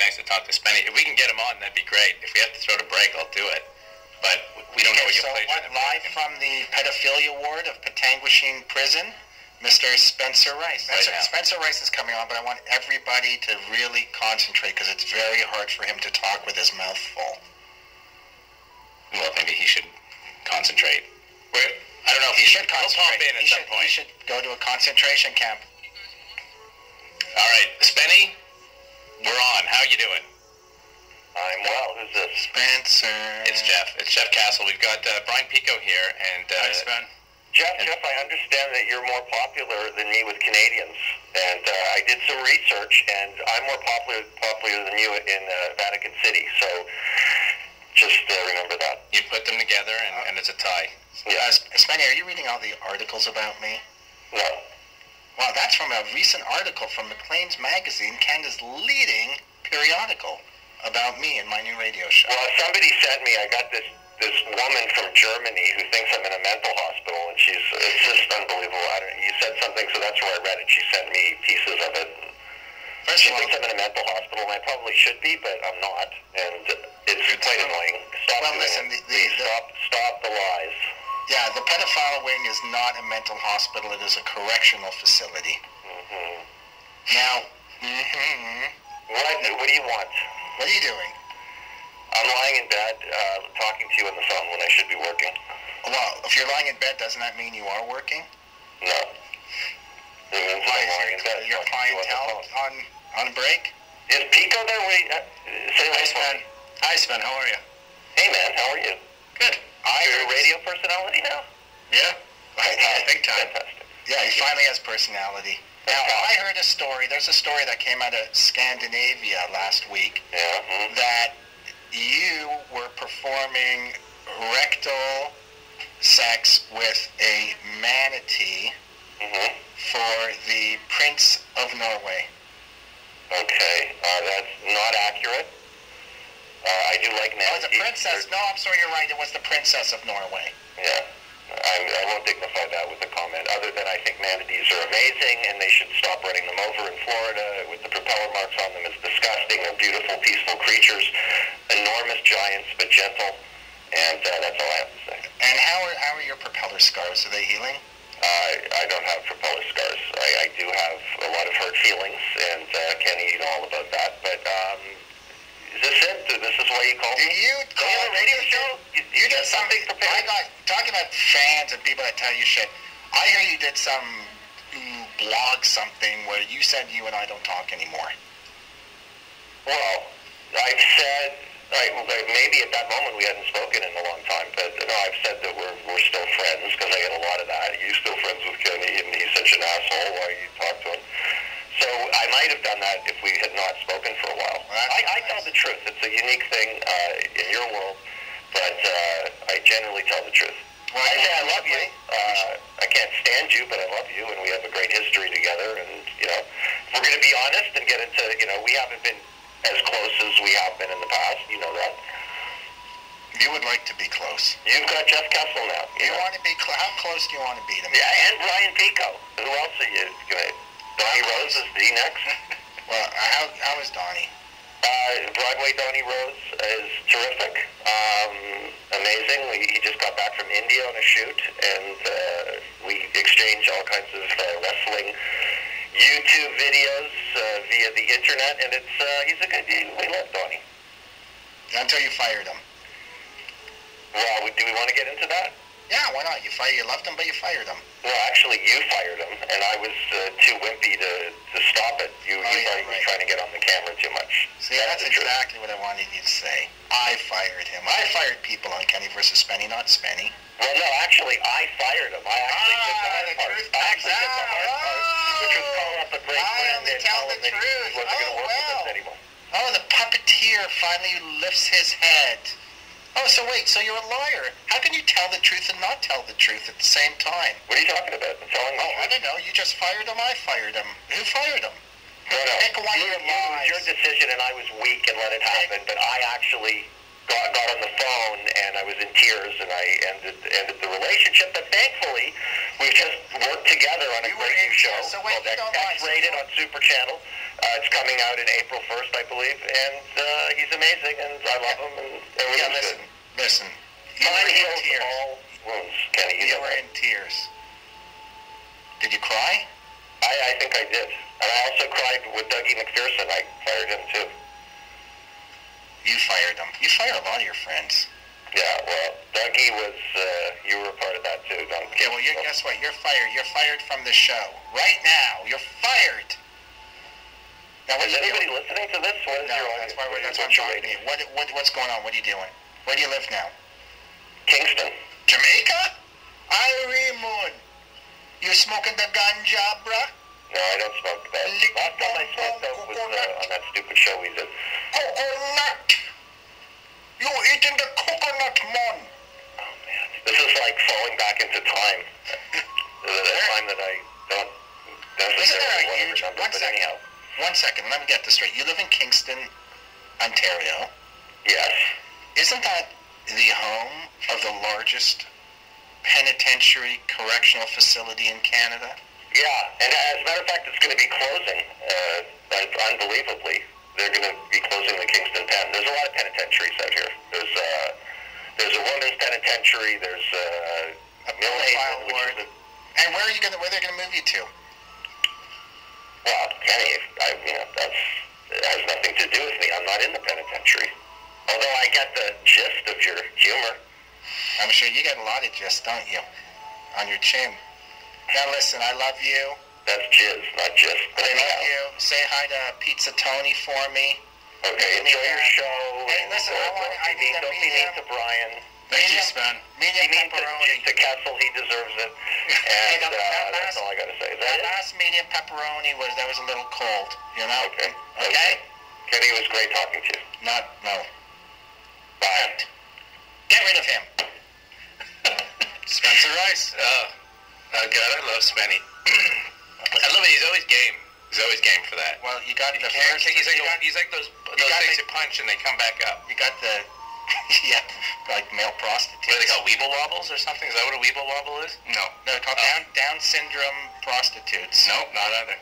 Nice to talk to Spenny. If we can get him on, that'd be great. If we have to throw the break, I'll do it. But we don't know what your pleasure is. Live from the pedophilia ward of Petanguishene Prison, Mr. Spencer Rice. Spencer Rice is coming on, but I want everybody to really concentrate because it's very hard for him to talk with his mouth full. Well, maybe he should concentrate. I don't know. He should concentrate. We'll pop in at some point. He should go to a concentration camp. All right, Spenny, we're on. How you doing? I'm well. Who's this? Spencer. It's Jeff. It's Jeff Castle. We've got Brian Pico here, and Hi, Spen. Jeff, I understand that you're more popular than me with Canadians, and I did some research, and I'm more popular than you in Vatican City. So just remember that. You put them together, and it's a tie. Yeah. Spenny, are you reading all the articles about me? No. Wow, that's from a recent article from Maclean's Magazine, Canada's leading periodical, about me and my new radio show. Well, somebody sent me, I got this woman from Germany who thinks I'm in a mental hospital, and it's just unbelievable. You said something, so that's where I read it. She sent me pieces of it. She thinks I'm in a mental hospital, and I probably should be, but I'm not, and it's quite annoying. Stop the lies. Yeah, the pedophile wing is not a mental hospital. It is a correctional facility. Mm-hmm. Now, What do you want? What are you doing? I'm lying in bed, talking to you on the phone when I should be working. Well, if you're lying in bed, doesn't that mean you are working? No. It means I'm lying in bed. Your clientele on break? Is Pico there? Hi, Spen. Hi, Spen. How are you? Hey, man. How are you? Good. You're a radio personality now? Yeah. Big time. Fantastic. Yeah, he finally has personality. Now, I heard a story. There's a story that came out of Scandinavia last week that you were performing rectal sex with a manatee for the Prince of Norway. Okay, that's not accurate. I do like manatees. Oh, the princess. No, I'm sorry, you're right. It was the Princess of Norway. Yeah. I won't dignify that with a comment, other than I think manatees are amazing, and they should stop running them over in Florida with the propeller marks on them. It's disgusting. They're beautiful, peaceful creatures, enormous giants, but gentle, and that's all I have to say. And how are your propeller scars? Are they healing? I don't have propeller scars. I do have a lot of hurt feelings, and Kenny, you know all about that, but is this it? This is why you called me? Do you have a radio show? You did something prepared. Talking about fans and people that tell you shit, I hear you did some blog something where you said you and I don't talk anymore. Well, I've said, maybe at that moment we hadn't spoken in a long time, but no, I've said that we're still friends, because I get a lot of that. Are you still friends with Kenny? And he's such an asshole. Why you talk to him? So I might have done that if we had not spoken for a while. I tell the truth. It's a unique thing in your world, but I generally tell the truth. Well, I say I love you. I can't stand you, but I love you, and we have a great history together. And if we're going to be honest and get into, we haven't been as close as we have been in the past. You know that. You would like to be close. You've got Jeff Kessel now. You want to be how close do you want to be to me? Yeah, and Brian Pico. Who else are you? Donnie Rose is the next. Well, how is Donnie? Broadway Donnie Rose is terrific. Amazing. He just got back from India on a shoot, and we exchange all kinds of wrestling YouTube videos via the internet, and he's a good dude. We love Donnie. Until you fired him. Well, do we want to get into that? Yeah, why not? You loved him, but you fired him. Well, actually, you fired him, and I was too wimpy to stop it. You thought you were trying to get on the camera too much. See, that's exactly what I wanted you to say. I fired him. I fired people on Kenny versus Spenny, not Spenny. Well, no, actually, I fired him. I actually did the hard part. I actually did the hard part, which was calling up a great friend and tell him that he wasn't going to work with us anymore. Oh, the puppeteer finally lifts his head. Oh, so wait, so you're a liar. How can you tell the truth and not tell the truth at the same time? What are you talking about? I'm telling you. I don't know. You just fired him. I fired him. Who fired him? No. Pick one of your lies. It was your decision, and I was weak and let it happen, but I actually got on the phone, and I was in tears, and I ended the relationship. But thankfully, we just worked together on a great new show called X-Rated on Super Channel. It's coming out in April 1st, I believe, and he's amazing, and I love him. And listen. Time heals all wounds, Kenny. You were in tears. Did you cry? I think I did. And I also cried with Dougie McPherson. I fired him, too. You fired him. You fire a lot of your friends. Yeah, well, Dougie was, you were a part of that, too. Okay, well, guess what? You're fired. You're fired from the show. Right now. You're fired. Now, is anybody listening to this? What is your audience? That's why I'm talking to you. What's going on? What are you doing? Where do you live now? Kingston. Jamaica? Irene. You smoking the ganja, bruh? No, I don't smoke that. Last time I smoked that was on that stupid show we did. Coconut! You eating the coconut, man? Oh, man. This is like falling back into time. The time that I don't necessarily want to remember, but anyhow. 1 second, let me get this straight. You live in Kingston, Ontario. Yes. Isn't that the home of the largest penitentiary correctional facility in Canada? Yeah, and as a matter of fact, it's going to be closing, unbelievably. They're going to be closing the Kingston Pen. There's a lot of penitentiaries out here. There's a women's penitentiary, there's a Millhaven, which is and where are they're going to move you to? Well, Kenny, that has nothing to do with me. I'm not in the penitentiary. Although I get the gist of your humor. I'm sure you get a lot of gist, don't you? On your chin. Now listen, I love you. That's jizz, not gist. I love you. Say hi to Pizza Tony for me. Okay, enjoy your show. Hey, listen, I need a medium. Don't be mean to Brian. Thank you, Sven. Medium pepperoni. To Kessel, he deserves it. And that's all I got to say. That last medium pepperoni was a little cold, you know? Okay? Kenny, it was great talking to you. No. Bye. Get rid of him. Spencer Rice. God, I love Spenny. I love it. He's always game. He's always game for that. Well, you got the first. He's like those things you punch and they come back up. You got the like male prostitutes. What are they called? Weeble wobbles or something? Is that what a weeble wobble is? No, they're called Down syndrome prostitutes. No, not either.